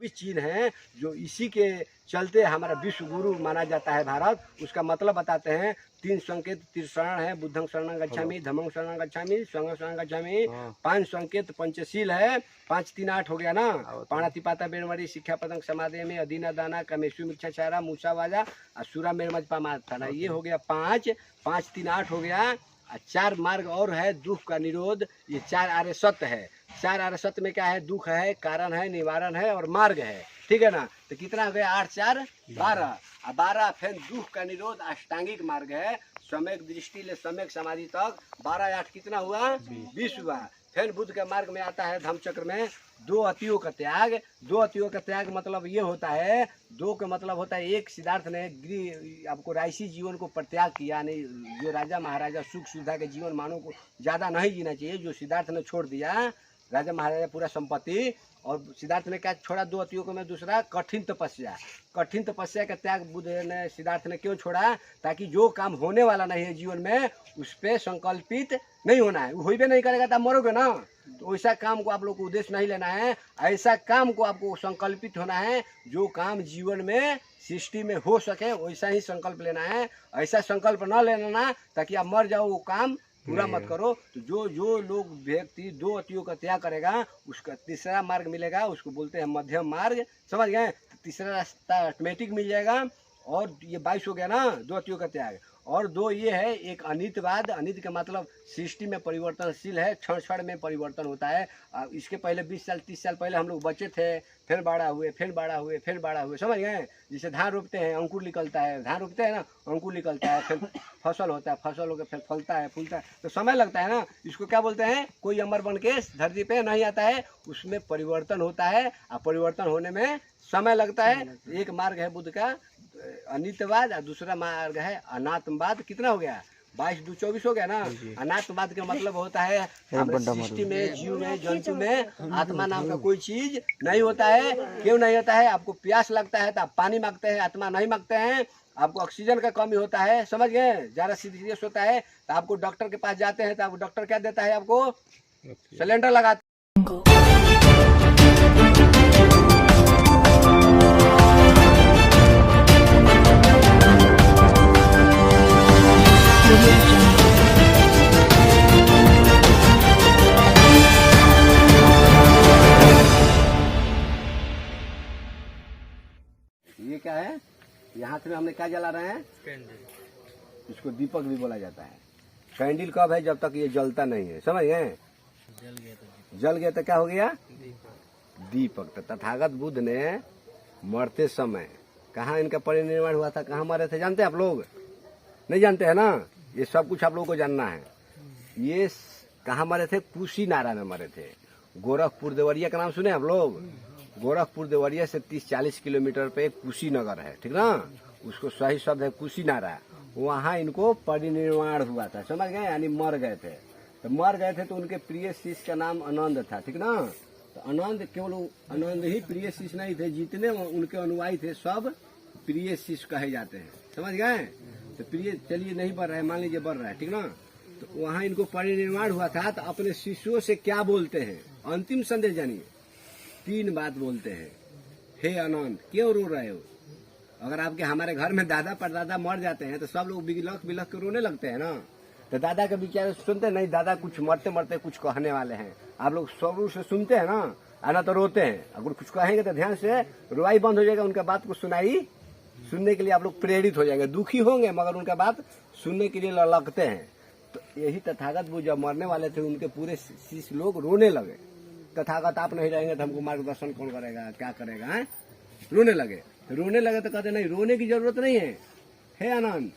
रूपी चिन्ह है, जो इसी के चलते हमारा विश्व गुरु माना जाता है भारत। उसका मतलब बताते हैं। 3 संकेत त्रिशरण है, बुद्धं शरणं गच्छामि, धम्मं शरणं गच्छामि, संघं शरणं गच्छामि। 5 संकेत पंचशील है, 5 3 8 हो गया ना। पाणातिपाता बेणवरी शिक्षापदं समाधि में अधीना दाना कमेशु मिच्छाचारा मूसावाजा असुरा मेरमजपा माथाना, ये हो गया 5 5 3 8 हो गया। 4 मार्ग और है, दुख का निरोध, ये 4 आर्य सत्य है। 4 आर्य सत्य में क्या है? दुख है, कारण है, निवारण है और मार्ग है, ठीक है ना। तो कितना हो गया? 8 4 12 और 12 फिर दुख का निरोध अष्टांगिक मार्ग है, सम्यक दृष्टि ले सम्यक समाधि तक। 12 8 कितना हुआ? 20 हुआ। फिर बुद्ध के मार्ग में आता है धम्मचक्र में 2 अतियों का त्याग। 2 अतियों का त्याग मतलब ये होता है, 2 का मतलब होता है, एक सिद्धार्थ ने आपको रायसी जीवन को परित्याग किया, नहीं जो राजा महाराजा सुख सुविधा के जीवन मानव को ज़्यादा नहीं जीना चाहिए, जो सिद्धार्थ ने छोड़ दिया राजा महाराजा पूरा संपत्ति। और सिद्धार्थ ने क्या छोड़ा? 2 अतियों को में दूसरा कठिन तपस्या। कठिन तपस्या का त्याग बुद्ध ने सिद्धार्थ ने क्यों छोड़ा? ताकि जो काम होने वाला नहीं है जीवन में उस पर संकल्पित नहीं होना है। हो भी नहीं करेगा तो आप मरोगे ना। तो ऐसा काम को आप लोग को उद्देश्य नहीं लेना है, ऐसा काम को आपको संकल्पित होना है जो काम जीवन में सृष्टि में हो सके, वैसा ही संकल्प लेना है। ऐसा संकल्प न लेना ताकि आप मर जाओ, वो काम पूरा मत करो। तो जो लोग व्यक्ति 2 अतियों का त्याग करेगा उसका तीसरा मार्ग मिलेगा, उसको बोलते हैं मध्यम मार्ग, समझ गए। तीसरा रास्ता ऑटोमेटिक मिल जाएगा। और ये 22 हो गया ना 2 अतियों का त्याग। और 2 ये है, एक अनित्यवाद। अनित्य का मतलब सृष्टि में परिवर्तनशील है, क्षण क्षण में परिवर्तन होता है। इसके पहले 20 साल 30 साल पहले हम लोग बच्चे थे, फिर बड़ा हुए, फिर बड़ा हुए, फिर बड़ा हुए, समझ गए। जैसे धान रोपते हैं, अंकुर निकलता है, धान रोपते हैं ना, अंकुर निकलता है, फिर फसल होता है, फसल होकर फिर फलता है, फूलता है, तो समय लगता है ना। इसको क्या बोलते हैं? कोई अमर बन के धरती पे नहीं आता है, उसमें परिवर्तन होता है और परिवर्तन होने में समय लगता है। एक मार्ग है बुद्ध का अनित्यवाद और दूसरा मार्ग है अनात्मवाद। कितना हो गया? 22 2 24 हो गया ना। अनात्मवाद का मतलब होता है सृष्टि में, जीव में, जंतु में आत्मा नाम का कोई चीज नहीं होता है। क्यों नहीं होता है? आपको प्यास लगता है तो आप पानी मांगते हैं, आत्मा नहीं मांगते हैं। आपको ऑक्सीजन का कमी होता है, समझ गए, ज़्यादा सीरियस होता है तो आपको डॉक्टर के पास जाते हैं, तो आपको डॉक्टर क्या देता है? आपको सिलेंडर लगाता है। ये क्या है? ये हाथ में हमने क्या जला रहे हैं? कैंडल। इसको दीपक भी बोला जाता है। कैंडल कब है? जब तक ये जलता नहीं है, समझ गए। जल गया तो क्या हो गया? दीपक। तो तथागत बुद्ध ने मरते समय कहाँ इनका परिनिर्वाण हुआ था, कहाँ मरे थे जानते हैं आप लोग? नहीं जानते हैं ना। ये सब कुछ आप लोगों को जानना है। ये कहाँ मरे थे? कुशीनारा में मरे थे। गोरखपुर देवरिया का नाम सुने आप लोग? गोरखपुर देवरिया से 30-40 किलोमीटर पे कुशीनगर है, ठीक ना। उसको सही शब्द है कुशीनारा। वहाँ इनको परिनिर्वाण हुआ था, समझ गए, यानी मर गए थे। तो मर गए थे तो उनके प्रिय शिष्य का नाम आनंद था, ठीक ना। तो आनंद केवल आनंद ही प्रिय शिष्य नहीं थे, जितने उनके अनुयायी थे सब प्रिय शिष्य कहे जाते हैं, समझ गए। तो प्रिय चलिए नहीं बढ़ रहा है, मान लीजिए बढ़ रहा है, ठीक ना। तो वहाँ इनको परिनिर्वाण हुआ था। तो अपने शिष्यों से क्या बोलते हैं? अंतिम संदेश जानिए। 3 बात बोलते हैं। हे आनंद, क्यों रो रहे हो? अगर आपके हमारे घर में दादा परदादा मर जाते हैं तो सब लोग बिलख बिलख के रोने लगते हैं ना। तो दादा के विचार सुनते नहीं, दादा कुछ मरते मरते कुछ कहने वाले हैं, आप लोग सब से सुनते हैं ना, आना तो रोते हैं। अगर कुछ कहेंगे तो ध्यान से रोवाई बंद हो जाएगा, उनका बात को सुनने के लिए आप लोग प्रेरित हो जाएंगे। दुखी होंगे मगर उनका बात सुनने के लिए लगते हैं। तो यही तथागत वो जब मरने वाले थे उनके पूरे शिष्य लोग रोने लगे। तथागत आप नहीं रहेंगे तो हमको मार्गदर्शन कौन करेगा, क्या करेगा है? रोने लगे। तो कहते नहीं, रोने की जरूरत नहीं है। हे आनंद,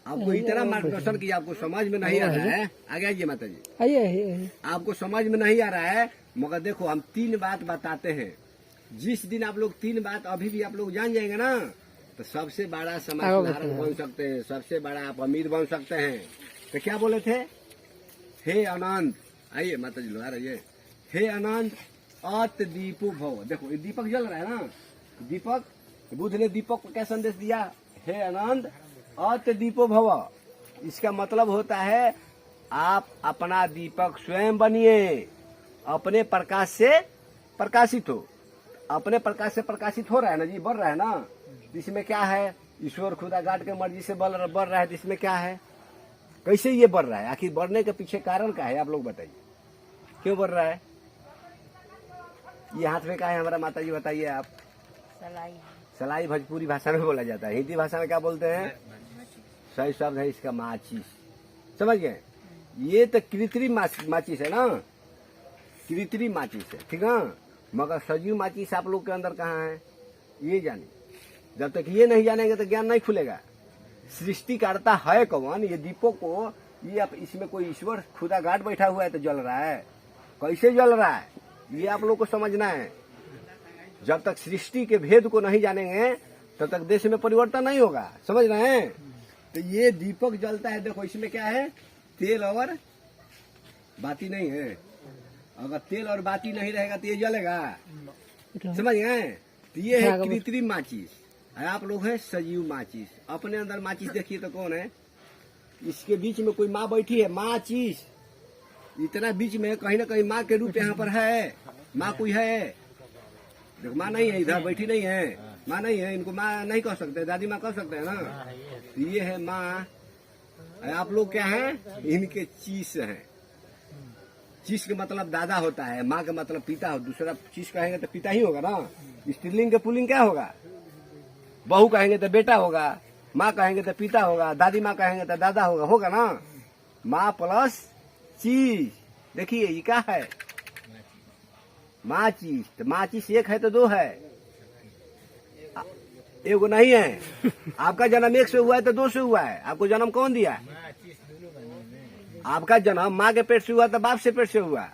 आपको इतना मार्गदर्शन किया, आपको समझ में नहीं आ रहा है। आगे आइए माता जी, आइए। आपको समझ में नहीं आ रहा है मगर देखो हम 3 बात बताते हैं। जिस दिन आप लोग 3 बात अभी भी आप लोग जान जाएंगे ना तो सबसे बड़ा समाज सुधारक बन सकते हैं, सबसे बड़ा आप अमीर बन सकते हैं। तो क्या बोले थे? हे आनंद, आइए माता जी लोग आ रही है। हे आनंद अत दीपो भव। देखो ये दीपक जल रहा है ना, दीपक। बुद्ध ने दीपक को क्या संदेश दिया? हे आनंद अत दीपो भव। इसका मतलब होता है आप अपना दीपक स्वयं बनिए, अपने प्रकाश से प्रकाशित हो। अपने प्रकाश से प्रकाशित हो रहा है ना जी, बढ़ रहा है ना। इसमें क्या है, ईश्वर खुदा गाड के मर्जी से बढ़ रहा है, तो इसमें क्या है, कैसे ये बढ़ रहा है, आखिर बढ़ने के पीछे कारण क्या है, आप लोग बताइए, क्यों बढ़ रहा है। ये हाथ में क्या है हमारा माता जी, बताइए आप। सलाई। सलाई भोजपुरी भाषा में बोला जाता है, हिंदी भाषा में क्या बोलते हैं, सही शब्द है इसका माचिस, समझ गए। ये तो कृत्रिम माचिस है ना, कृत्रिम माचिस है, ठीक है। मगर सजीव माचिस आप लोग के अंदर कहाँ है, ये जानिए। जब तक ये नहीं जानेंगे तो ज्ञान नहीं खुलेगा। सृष्टिकर्ता है कौन, ये दीपों को, ये आप इसमें कोई ईश्वर खुदा गाड बैठा हुआ है तो जल रहा है, कैसे जल रहा है, ये आप लोग को समझना है। जब तक सृष्टि के भेद को नहीं जानेंगे तब तक देश में परिवर्तन नहीं होगा, समझ रहे हैं। तो ये दीपक जलता है, देखो इसमें क्या है, तेल और बाती नहीं है। अगर तेल और बाती नहीं रहेगा तो ये जलेगा, समझ गए। तो ये है कृत्रिम माचिस, आप लोग हैं सजीव माचिस। अपने अंदर माचिस देखिए तो कौन है, इसके बीच में कोई माँ बैठी है, माचिस इतना बीच में, कहीं ना कहीं माँ के रूप यहाँ पर है। माँ कोई है, देखो माँ नहीं है, इधर बैठी नहीं है, माँ नहीं है, इनको माँ नहीं कह सकते, दादी माँ कह सकते हैं ना। तो ये है माँ, आप लोग क्या है, इनके चीज हैं। चीज के मतलब दादा होता है, माँ का मतलब पिता हो, दूसरा चीज कहेंगे तो पिता ही होगा ना। स्त्रीलिंग के पुल्लिंग क्या होगा, बहू कहेंगे तो बेटा होगा, माँ कहेंगे तो पिता होगा, दादी माँ कहेंगे तो दादा होगा ना। माँ प्लस चीज, देखिए ये क्या है, माचिस। तो माचिस एक है तो दो है, एगो नहीं है। आपका जन्म एक से हुआ है तो दो से हुआ है, आपको जन्म कौन दिया है, आपका जन्म माँ के पेट से हुआ तो बाप से पेट से हुआ।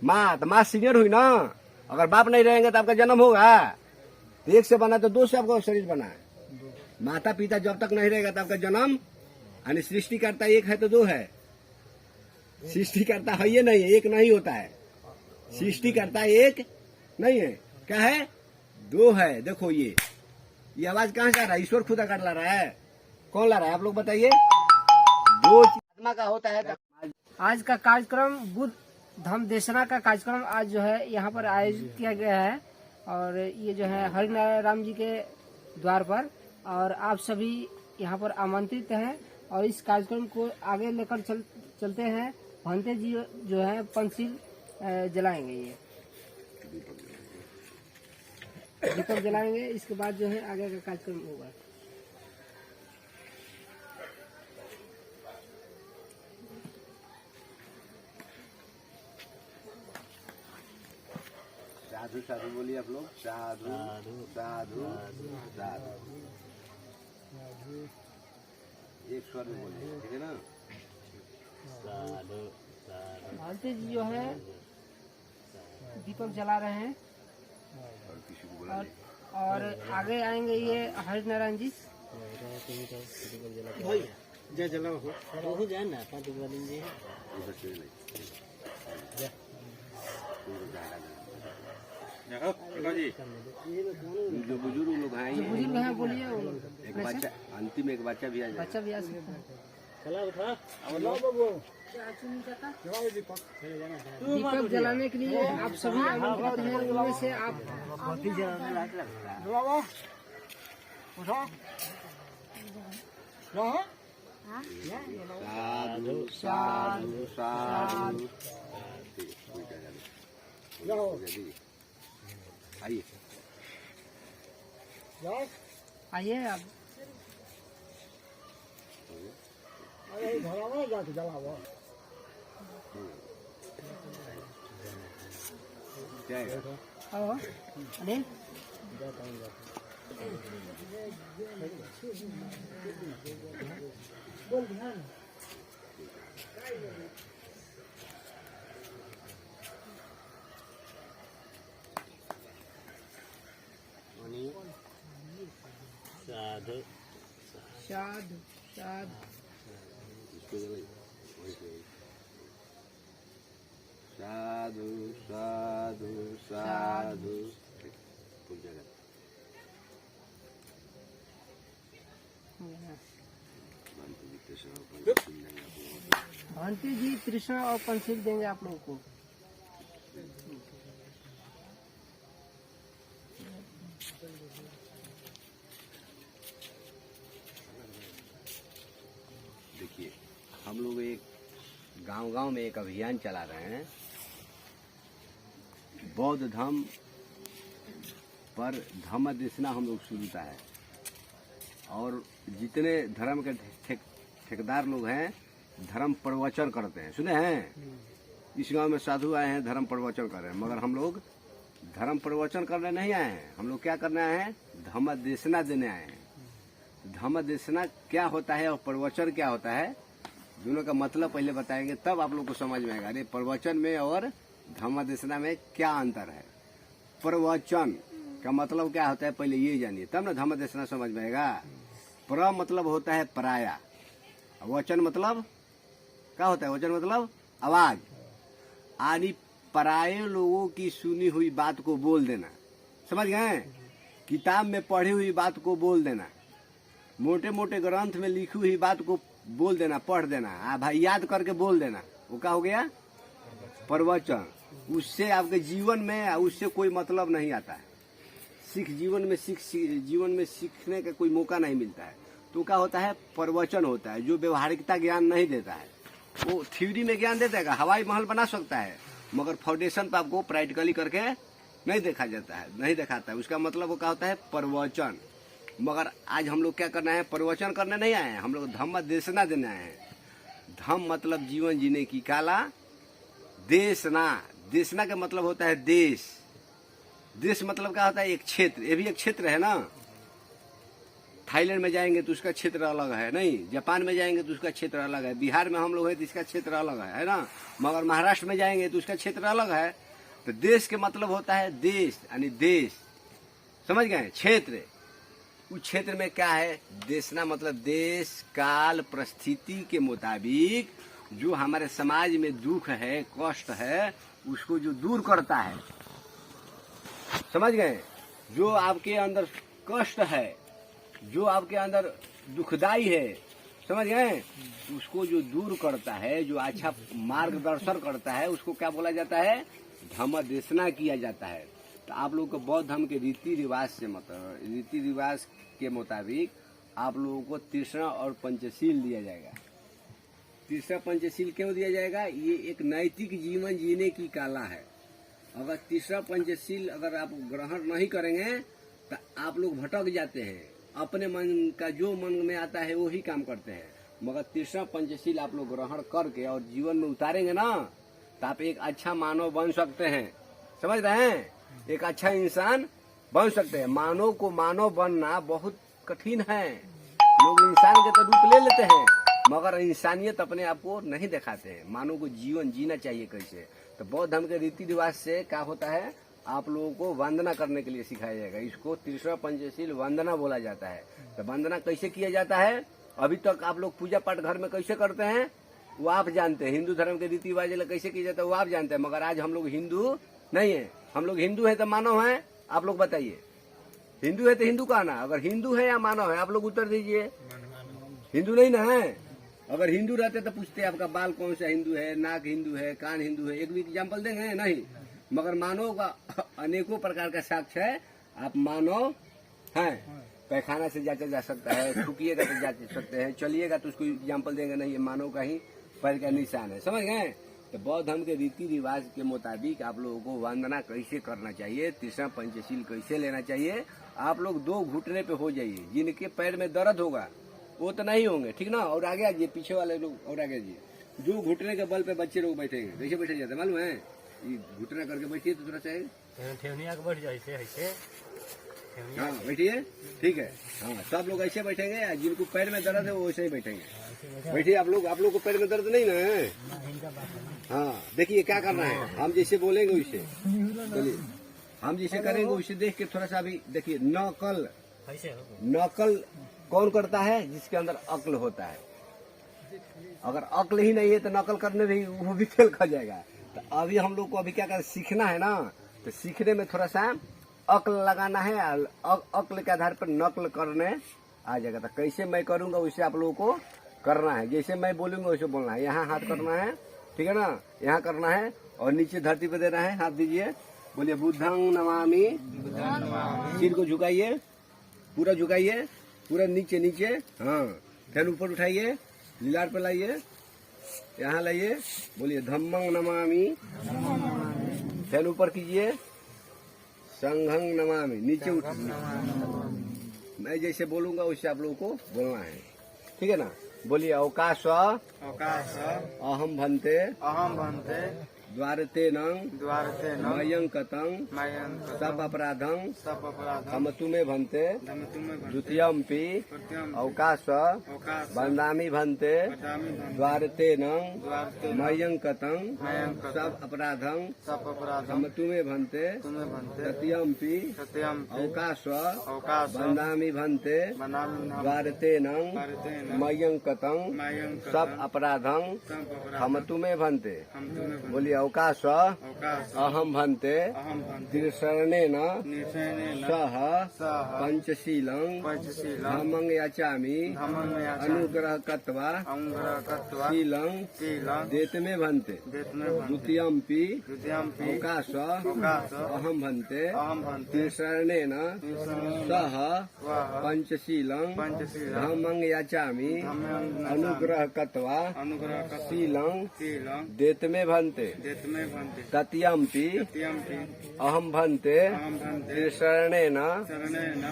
माँ तो माँ सीनियर हुई ना, अगर बाप नहीं रहेंगे तो आपका जन्म होगा। तो एक से बना तो दो से आपका शरीर बना है। माता पिता जब तक नहीं रहेगा तो आपका जन्म, यानी सृष्टिकर्ता एक है तो दो है, सृष्टिकर्ता है ये नहीं है, एक नहीं होता है। सृष्टिकर्ता एक नहीं है, क्या है, दो है। देखो ये आवाज कहाँ से आ रहा है, ईश्वर खुदा काट ला रहा है, कौन ला रहा है, आप लोग बताइए। दो आत्मा का होता है। आज का कार्यक्रम बुद्ध धम्म देशना का कार्यक्रम आज जो है यहाँ पर आयोजित किया गया है, और ये जो है हरिनारायण राम जी के द्वार पर, और आप सभी यहाँ पर आमंत्रित हैं। और इस कार्यक्रम को आगे लेकर चलते हैं। भंते जी जो है पंचशील जलाएंगे, ये दीपक जलाएंगे, इसके बाद जो है आगे का कार्यक्रम होगा। साधु साधु बोलिए आप लोग, साधु साधु साधु, एक स्वर में बोलिए, ठीक है ना। भंते जी जो है दीपक जला रहे हैं, और आगे आएंगे ये हरिनारायण जी। जय जला हो जाए ना, जो बुजुर्ग लोग हैं, जो बुजुर्ग हैं बोलिए, एक बच्चा, अंतिम एक बच्चा भी आ जाए, बच्चा भी आ सकता है। दीपक जलाने के लिए आप सभी आमंत्रित हैं, उनमें से आप साधु साधु साधु। आइए आइए आप। क्या है? अनिल साधु साधु साधु साधु साधु साधु। भांति जी तृष्णा और पंचशील देंगे आप लोगों को। देखिए, हम लोग एक गांव-गांव में एक अभियान चला रहे हैं, बौद्ध धर्म पर धम्म देशना हम लोग शुरू किया है। और जितने धर्म के ठेकेदार लोग हैं धर्म प्रवचन करते हैं, सुने हैं? इस गांव में साधु आए हैं धर्म प्रवचन कर रहे हैं, मगर हम लोग धर्म प्रवचन करने नहीं आए हैं। हम लोग क्या करने आए हैं? धम्म देशना देने आए हैं। धम्म देशना क्या होता है और प्रवचन क्या होता है, दोनों का मतलब पहले बताएंगे, तब आप लोग को समझ में आएगा। अरे प्रवचन में और धम्म देशना में क्या अंतर है। प्रवचन का मतलब क्या होता है पहले ये जानिए, तब ना धम्म देशना समझ में आएगा। प्र मतलब होता है पराया, वचन मतलब क्या होता है? वचन मतलब आवाज, यानी पराये लोगों की सुनी हुई बात को बोल देना, समझ गए? किताब में पढ़ी हुई बात को बोल देना, मोटे मोटे ग्रंथ में लिखी हुई बात को बोल देना, पढ़ देना, भाई याद करके बोल देना, वो क्या हो गया? प्रवचन। उससे आपके जीवन में उससे कोई मतलब नहीं आता है। जीवन में सीखने का कोई मौका नहीं मिलता है। तो क्या होता है? प्रवचन होता है, जो व्यवहारिकता ज्ञान नहीं देता है। वो थ्योरी में ज्ञान देता है, हवाई महल बना सकता है, मगर फाउंडेशन पर आपको प्रैक्टिकली करके नहीं देखा जाता है, नहीं दिखाता है। उसका मतलब वो क्या होता है? प्रवचन। मगर आज हम लोग क्या करना है? प्रवचन करने नहीं आए हैं, हम लोग धम्म देशना देने आए हैं। धम्म मतलब जीवन जीने की कला, देशना, देशना का मतलब होता है देश। देश मतलब क्या होता है? एक क्षेत्र, ये भी एक क्षेत्र है ना। थाईलैंड में जाएंगे तो उसका क्षेत्र अलग है, नहीं? जापान में जाएंगे तो उसका क्षेत्र अलग है। बिहार में हम लोग हैं तो इसका क्षेत्र अलग है ना? मगर महाराष्ट्र में जाएंगे तो उसका क्षेत्र अलग है। तो देश के मतलब होता है देश, यानी देश, समझ गए? क्षेत्र, उस क्षेत्र में क्या है? देशना मतलब देश काल परिस्थिति के मुताबिक जो हमारे समाज में दुख है, कष्ट है, उसको जो दूर करता है, समझ गए? जो आपके अंदर कष्ट है, जो आपके अंदर दुखदाई है, समझ गए? उसको जो दूर करता है, जो अच्छा मार्गदर्शन करता है, उसको क्या बोला जाता है? धम्म देशना किया जाता है। तो आप लोग को बौद्ध धर्म के रीति रिवाज से मतलब रीति रिवाज के मुताबिक आप लोगों को तीसरा और पंचशील दिया जाएगा। तीसरा पंचशील क्यों दिया जाएगा? ये एक नैतिक जीवन जीने की कला है। अगर तीसरा पंचशील अगर आप ग्रहण नहीं करेंगे तो आप लोग भटक जाते हैं, अपने मन का जो मन में आता है वही काम करते हैं। मगर तीसरा पंचशील आप लोग ग्रहण करके और जीवन में उतारेंगे ना, तो आप एक अच्छा मानव बन सकते हैं, समझ रहे हैं? एक अच्छा इंसान बन सकते हैं। मानव को मानव बनना बहुत कठिन है। लोग इंसान के तो रूप ले लेते हैं, मगर इंसानियत अपने आप को नहीं दिखाते हैं। मानव को जीवन जीना चाहिए कैसे। तो बौद्ध धर्म के रीति रिवाज से क्या होता है? आप लोगों को वंदना करने के लिए सिखाया जाएगा। इसको तीसरा पंचशील वंदना बोला जाता है। तो वंदना कैसे किया जाता है? अभी तक आप लोग पूजा पाठ घर में कैसे करते हैं वो आप जानते हैं। हिंदू धर्म के रीति रिवाज कैसे किया जाता है वो आप जानते हैं। मगर आज हम लोग हिंदू नहीं है। हम लोग हिंदू है तो मानव है? आप लोग बताइए, हिंदू है तो हिंदू का ना, अगर हिंदू है या मानव है? आप लोग उत्तर दीजिए। हिंदू नहीं ना है। अगर हिंदू रहते तो पूछते आपका बाल कौन सा हिंदू है, नाक हिंदू है, कान हिंदू है, एक भी एग्जाम्पल देंगे? नहीं। मगर मानव का अनेकों प्रकार का साक्ष्य है। आप मानव हैं, पैखाना से जांचा जा सकता है, थूकिएगा तो जांच सकते हैं, चलिएगा तो उसको एग्जाम्पल देंगे नहीं, ये मानव का ही पैर का निशान है, समझ गए? तो बौद्ध धर्म के रीति रिवाज के मुताबिक आप लोगों को वंदना कैसे करना चाहिए, तीसरा पंचशील कैसे लेना चाहिए। आप लोग 2 घुटने पे हो जाइए। जिनके पैर में दर्द होगा वो तो नहीं होंगे, ठीक ना? और आगे आइए, पीछे वाले लोग और आगे आइए। जो घुटने के बल पे बच्चे लोग बैठेंगे कैसे बैठे जाते हैं मालूम है? ये घुटना करके बैठिए तो थोड़ा सा बैठ जाए ऐसे। हाँ बैठिए, ठीक है। हाँ सब लोग ऐसे बैठेंगे, जिनको पैर में दर्द है वो वैसे ही बैठेंगे। बैठिए आप लोग को पैर में दर्द नहीं ना है? हाँ देखिए क्या करना है, हम जैसे बोलेंगे वैसे चलिए, हम जैसे करेंगे वैसे देख के थोड़ा सा अभी देखिए। नकल कौन करता है? जिसके अंदर अक्ल होता है। अगर अक्ल ही नहीं है तो नकल करने भी वो भी फेल कर जाएगा। तो अभी हम लोग को अभी क्या कर सीखना है ना, तो सीखने में थोड़ा सा अक्ल लगाना है। अक्ल के आधार पर नकल करने आ जाएगा। तो कैसे मैं करूंगा वैसे आप लोगों को करना है। जैसे मैं बोलूंगा वैसे बोलना है। यहाँ हाथ करना है, ठीक है ना? यहाँ करना है और नीचे धरती पे देना है। हाथ दीजिए, बोलिए बुद्धं नमामि। सिर को झुकाइए, पूरा झुकाइए, पूरा नीचे नीचे। हाँ, फिर ऊपर उठाइए, लीलार पर लाइए, यहाँ लाइए। बोलिए धम्मं नमामि। फिर ऊपर कीजिए, संघं नमामि। नीचे उठ, मैं जैसे बोलूंगा वैसे आप लोगों को बोलना है, ठीक है ना। बोलिए अवकाश अहम भन्ते द्वारतेनं मयंकतं सब अपराधं खमतु मे भन्ते द्वितीयम्पि अवकाश वन्दामि भन्ते द्वारतेनं मयंकतं सब अपराधं खमतु मे भन्ते तृतीयम्पि अवकाश वन्दामि भन्ते द्वारतेनं मयंकतं सब अपराधं खमतु मे भन्ते। बोलिए अवकाश अहम भन्ते त्रिशरणेन सह पंचशीलं धम्मं याचामि अनुग्रह कृत्वा शीलं देतमे भन्ते द्वितीयम्पि अवकाश अहम भन्ते त्रिशरणेन सह पंचशीलं धम्मं याचामि अनुग्रह कृत्वा शीलं देतमे भन्ते तृतीयम्पि अहम भन्ते त्रिशरणेन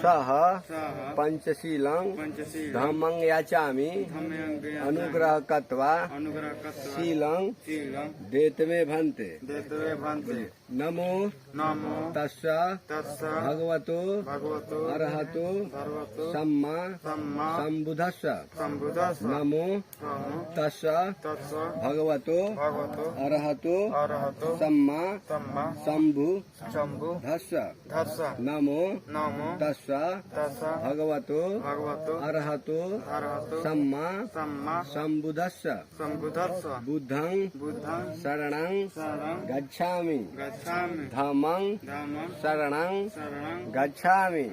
सह पंचशीलं धम्मं याचामि अनुग्रह कृत्वा शीलं देतमे भन्ते। नमो तस्स भगवतो अरहतो सम्मा सम्बुद्धस्स। नमो तस्स भगवतो अरहतो सम्मा सम्बुद्धस्स। नमो तस्स भगवतो अरहतो सम्मा सम्बुद्धस्स। बुद्धं शरणं गच्छामि धम्मं शरणं गच्छामि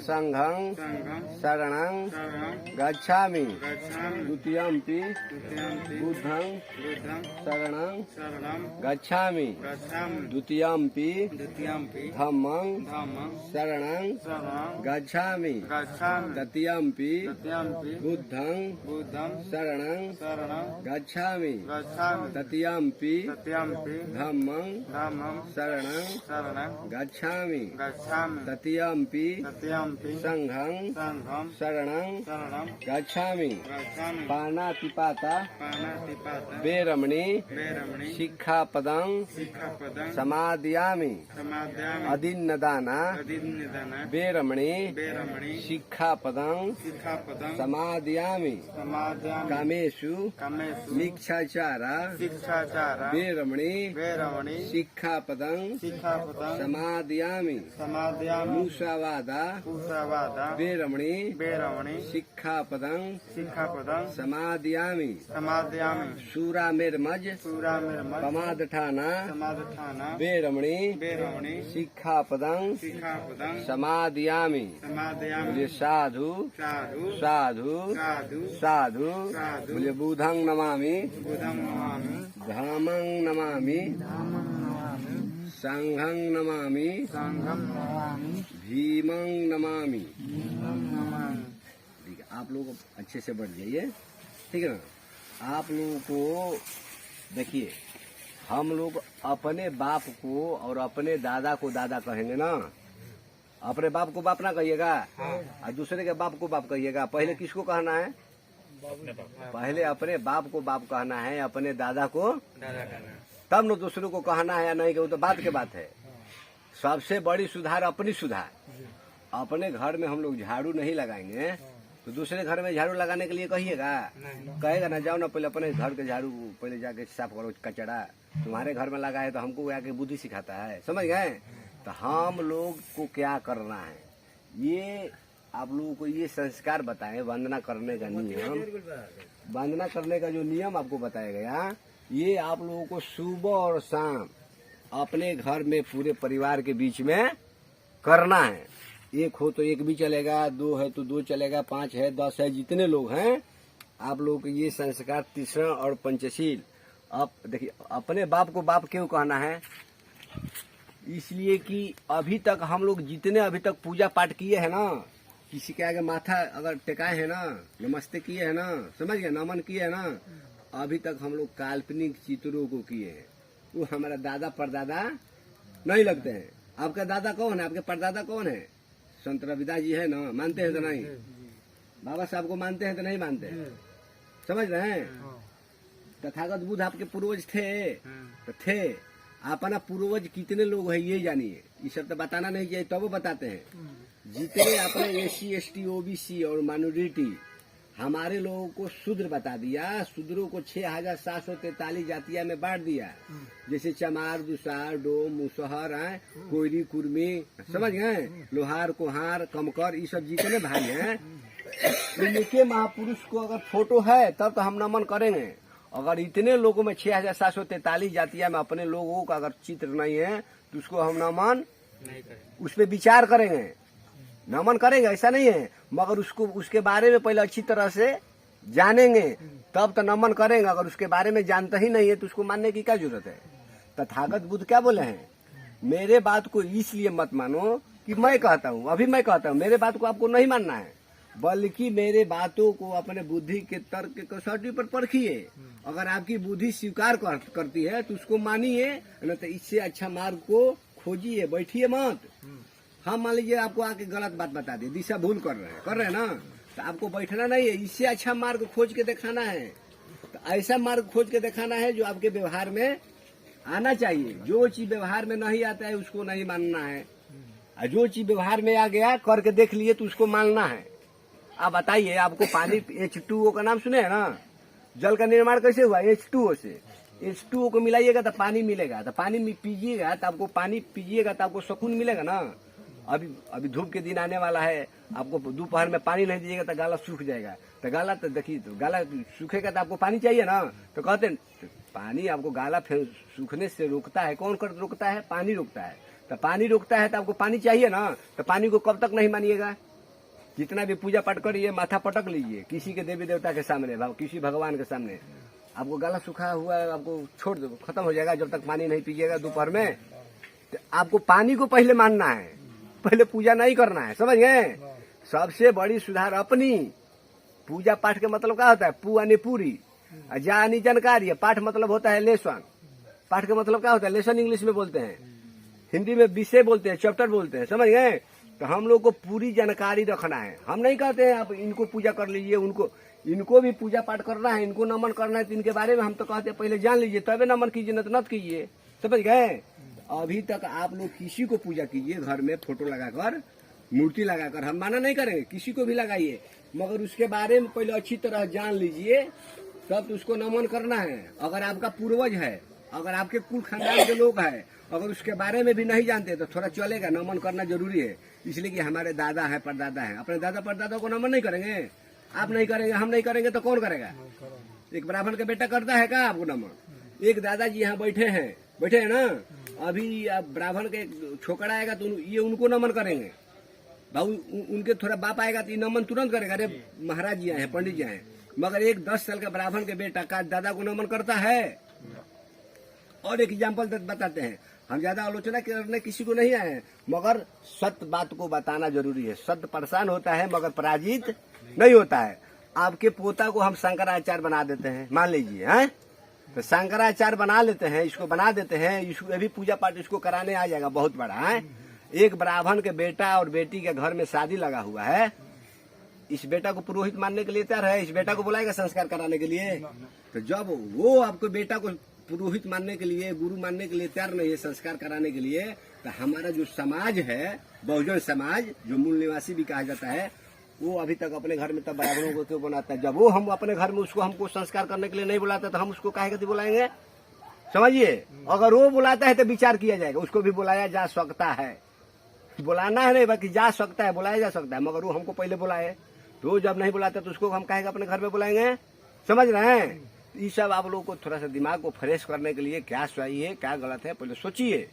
संघं शरणं गच्छामि द्वितीयम्पि बुद्धं शरणं गच्छामि द्वितीयम्पि धम्मं शरणं गच्छामि तृतीयम्पि बुद्धं शरणं गच्छामि तृतीयम्पि धम्मं शरणं गच्छामि तृतीयम्पि संघं शरणं गच्छामि। पाणातिपाता वेरमणि शिक्षापदं समादयामि अदिन्नदाना वेरमणि शिक्षापदं समादयामि। कामेषु मिच्छाचारा वेरमणि शिक्षापदं समादयामि। मुसावादा वेरमणि शिक्षापदं समादयामि। सूरामेरमज पमादठाना वेरमणि शिक्षापदं समादयामि। बोलिए साधु साधु साधु। बोलिए बुद्धं नमामि धम्मं नमामि संघं नमामि भीमं नमामि। ठीक है, आप लोग अच्छे से बढ़ जाइए, ठीक है ना। आप लोगों को देखिए, हम लोग अपने बाप को और अपने दादा को दादा कहेंगे ना। अपने बाप को बाप ना कहिएगा और दूसरे के बाप को बाप कहिएगा। पहले किसको कहना है? पहले अपने बाप को बाप कहना है, अपने दादा को दादा कहना है, तब न दूसरे को कहना है या नहीं कि वो तो बात के बात है। सबसे बड़ी सुधार अपनी सुधार। अपने घर में हम लोग झाड़ू नहीं लगाएंगे तो दूसरे घर में झाड़ू लगाने के लिए कहिएगा? कहेगा ना, जाओ ना पहले अपने घर के झाड़ू पहले जाके साफ करो, कचरा तुम्हारे घर में लगा है तो हमको आके बुद्धि सिखाता है। समझ गए? तो हम लोग को क्या करना है, ये आप लोगों को ये संस्कार बताए। वंदना करने का नियम, वंदना करने का जो नियम आपको बताया गया, ये आप लोगों को सुबह और शाम अपने घर में पूरे परिवार के बीच में करना है। एक हो तो एक भी चलेगा, दो है तो दो चलेगा, 5 है 10 है, जितने लोग हैं आप लोग को ये संस्कार तीसरा और पंचशील। अब देखिए, अपने बाप को बाप क्यों कहना है? इसलिए कि अभी तक हम लोग जितने अभी तक पूजा पाठ किए हैं ना, किसी के आगे माथा अगर टेकाए है ना, नमस्ते किए है ना, समझ गए, नमन किए है ना, अभी तक हम लोग काल्पनिक चित्रों को किए हैं। वो हमारा दादा परदादा नहीं लगते हैं। आपका दादा कौन है, आपके परदादा कौन है? संत रविदास जी है ना, मानते हैं तो नहीं? बाबा साहब को मानते हैं तो नहीं मानते हैं? समझ रहे हैं? तथागत बुद्ध आपके पूर्वज थे तो थे। अपना पूर्वज कितने लोग हैं ये जानिए, ये सब तो बताना नहीं चाहिए, तब वो बताते हैं। जितने अपने SC ST OBC और माइनॉरिटी हमारे लोगों को शूद्र बता दिया। शूद्रों को 6743 जातियां में बांट दिया, जैसे चमार, दुसार, डोम, मुसहर, कोयरी, कुर्मी, समझ गए, लोहार, कोहार, कमकर, ये सब जितने भाई हैं, इनके महापुरुष को अगर फोटो है तब तो हम नमन करेंगे। अगर इतने लोगों में 6743 जातियां में अपने लोगों का अगर चित्र नहीं है तो उसको हम नमन नहीं करेंगे, उस पर विचार करेंगे, नमन करेंगे, ऐसा नहीं है। मगर उसको उसके बारे में पहले अच्छी तरह से जानेंगे तब तो नमन करेंगे। अगर उसके बारे में जानते ही नहीं है तो उसको मानने की क्या जरूरत है? तथागत बुद्ध क्या बोले हैं, मेरे बात को इसलिए मत मानो कि मैं कहता हूँ, अभी मैं कहता हूँ, मेरे बात को आपको नहीं मानना है, बल्कि मेरे बातों को अपने बुद्धि के तर्क के कसौटी पर परखिए। अगर आपकी बुद्धि स्वीकार करती है तो उसको मानिए, न तो इससे अच्छा मार्ग को खोजिए, बैठिए मत। हम मान लीजिए आपको आके गलत बात बता दे, दिशा भूल कर रहे हैं ना, तो आपको बैठना नहीं है, इससे अच्छा मार्ग खोज के दिखाना है। तो ऐसा मार्ग खोज के दिखाना है जो आपके व्यवहार में आना चाहिए। जो चीज व्यवहार में नहीं आता है उसको नहीं मानना है, और जो चीज व्यवहार में आ गया करके देख लिए तो उसको मानना है। आप बताइए, आपको पानी H2O का नाम सुने है ना? जल का निर्माण कैसे हुआ? H2O से। H2O को मिलाइएगा तो पानी मिलेगा, तो पानी पीजिएगा तो आपको, पानी पीजिएगा तो आपको सुकून मिलेगा ना। अभी धूप के दिन आने वाला है, आपको दोपहर में पानी नहीं दीजिएगा तो गाला सूख जाएगा। तो गाला तो देखिए, तो गाला सूखेगा तो आपको पानी चाहिए ना। तो कहते हैं तो पानी आपको गाला फिर सूखने से रोकता है। कौन कर रोकता है? पानी रोकता है। तो पानी रोकता है तो आपको पानी चाहिए ना। तो पानी को कब तक नहीं मानिएगा? जितना भी पूजा पाठ करिए, माथा पटक लीजिए किसी के देवी देवता के सामने, किसी भगवान के सामने, आपको गला सूखा हुआ है, आपको छोड़ दो, खत्म हो जाएगा जब तक पानी नहीं पीजिएगा दोपहर में। तो आपको पानी को पहले मानना है, पहले पूजा नहीं करना है, समझ गए? सबसे बड़ी सुधार अपनी पूजा पाठ का मतलब क्या होता है? पू यानी पूरी, जा यानी जानकारी, पाठ मतलब होता है लेसन। पाठ का मतलब क्या होता है? लेसन इंग्लिश में बोलते हैं, हिंदी में विषय बोलते हैं, चैप्टर बोलते हैं, समझ गए? तो हम लोग को पूरी जानकारी रखना है। हम नहीं कहते हैं आप इनको पूजा कर लीजिए, इनको भी पूजा पाठ करना है, इनको नमन करना है, तो इनके बारे में हम तो कहते हैं पहले जान लीजिए तबे नमन कीजिए, न तो नत कीजिए, समझ गए? अभी तक आप लोग किसी को पूजा कीजिए घर में फोटो लगाकर, मूर्ति लगाकर, हम माना नहीं करेंगे, किसी को भी लगाइए, मगर उसके बारे में पहले अच्छी तरह जान लीजिए तब तो उसको नमन करना है। अगर आपका पूर्वज है, अगर आपके कुल खानदान के लोग हैं, अगर उसके बारे में भी नहीं जानते तो थोड़ा चलेगा, नमन करना जरूरी है। इसलिए कि हमारे दादा है, परदादा है, अपने दादा परदादा को नमन नहीं करेंगे? आप नहीं करेंगे, हम नहीं करेंगे तो कौन करेगा? एक ब्राह्मण का बेटा करता है क्या आपको नमन? एक दादाजी यहाँ बैठे हैं ना, अभी आप ब्राह्मण के छोकरा आएगा तो ये उनको नमन करेंगे, भाऊ उनके थोड़ा बाप आएगा तो ये नमन तुरंत करेगा, अरे महाराज जी आए हैं, पंडित जी आए हैं। मगर एक 10 साल का ब्राह्मण के बेटा का दादा को नमन करता है? और एक एग्जाम्पल बताते हैं, हम ज्यादा आलोचना करने किसी को नहीं आए हैं, मगर सत्य बात को बताना जरूरी है। सत्य परेशान होता है मगर पराजित नहीं होता है। आपके पोता को हम शंकराचार्य बना देते हैं, मान लीजिए, हैं तो शंकराचार्य बना लेते हैं, इसको बना देते हैं, इसको भी पूजा पाठ इसको कराने आ जाएगा बहुत बड़ा है। एक ब्राह्मण के बेटा और बेटी के घर में शादी लगा हुआ है, इस बेटा को पुरोहित मानने के लिए तैयार है? इस बेटा को बुलाएगा संस्कार कराने के लिए? तो जब वो आपको बेटा को पुरोहित मानने के लिए, गुरु मानने के लिए तैयार नहीं है, संस्कार कराने के लिए, तो हमारा जो समाज है, बहुजन समाज, जो मूल निवासी भी कहा जाता है, वो अभी तक अपने घर में तब ब्राह्मणों को क्यों बनाता है? जब वो हम अपने घर में उसको हमको संस्कार करने के लिए नहीं बुलाता तो हम उसको काहे कहते बुलाएंगे? समझिए, अगर वो बुलाता है तो विचार किया जाएगा, उसको भी बुलाया जा सकता है, बुलाना है नहीं बाकी जा सकता है, बुलाया जा सकता है, मगर वो हमको पहले बुलाए, तो जब नहीं बुलाता तो उसको हम काहे अपने घर में बुलाएंगे? समझ रहे हैं? ये सब आप लोगों को थोड़ा सा दिमाग को फ्रेश करने के लिए क्या सही है क्या गलत है पहले सोचिए,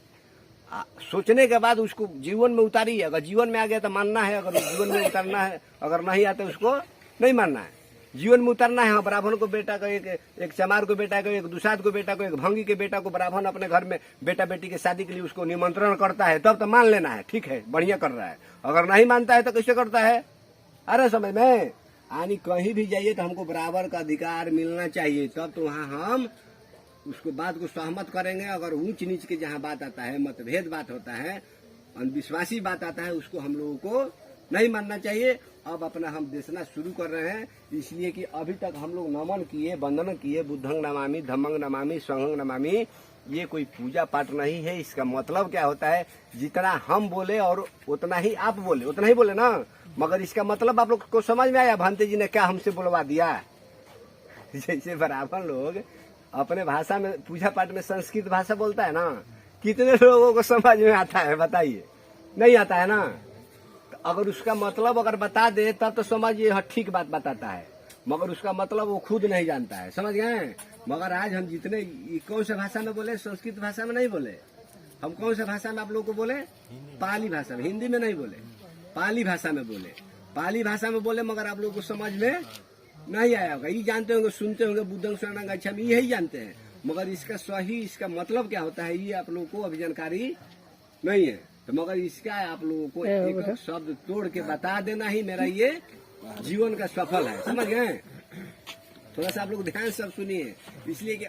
सोचने के बाद उसको जीवन में उतारिए। अगर जीवन में आ गया तो मानना है, अगर जीवन में उतारना है, अगर नहीं आता उसको नहीं मानना है। जीवन में उतरना है। ब्राह्मण को बेटा को, एक चमार को बेटा को, एक दुसाद को बेटा को, एक भंगी के बेटा को ब्राह्मण अपने घर में बेटा बेटी की शादी के लिए उसको निमंत्रण करता है, तब तो मान लेना है, ठीक है, बढ़िया कर रहा है। अगर नहीं मानता है तो कैसे करता है? अरे समझ में यानी कहीं भी जाइए तो हमको बराबर का अधिकार मिलना चाहिए, तब तो वहाँ हम उसको बात को सहमत करेंगे। अगर ऊंच नीच के जहाँ बात आता है, मतभेद बात होता है, अंधविश्वासी बात आता है, उसको हम लोगों को नहीं मानना चाहिए। अब अपना हम देशना शुरू कर रहे हैं, इसलिए कि अभी तक हम लोग नमन किए, वंदन किए, बुद्धंग नमामि, धम्मंग नमामि, संघंग नमामि, ये कोई पूजा पाठ नहीं है। इसका मतलब क्या होता है, जितना हम बोले और उतना ही आप बोले, उतना ही बोले ना, मगर इसका मतलब आप लोग को समझ में आया भांते जी ने क्या हमसे बुलवा दिया। जैसे ब्राह्मण लोग अपने भाषा में पूजा पाठ में संस्कृत भाषा बोलता है ना, कितने लोगों को समझ में आता है बताइए? नहीं आता है ना। तो अगर उसका मतलब अगर बता दे तब तो समझिए हाँ ठीक बात बताता है, मगर उसका मतलब वो खुद नहीं जानता है, समझ गए? मगर आज हम जितने कौन सा भाषा में बोले? संस्कृत भाषा में नहीं बोले, हम कौन सा भाषा में आप लोग को बोले? पाली भाषा में, हिंदी में नहीं बोले, पाली भाषा में बोले। पाली भाषा में बोले मगर आप लोग को समझ में नहीं आया होगा। ये जानते होंगे, सुनते होंगे बुद्धंग शरणं गच्छामि, यही जानते हैं, मगर इसका सही इसका मतलब क्या होता है ये आप लोगों को अभी जानकारी नहीं है। तो मगर इसका आप लोगों को एक शब्द तोड़ के बता देना ही मेरा ये जीवन का सफल है, समझ गए? थोड़ा सा आप लोग ध्यान सब सुनिए, इसलिए कि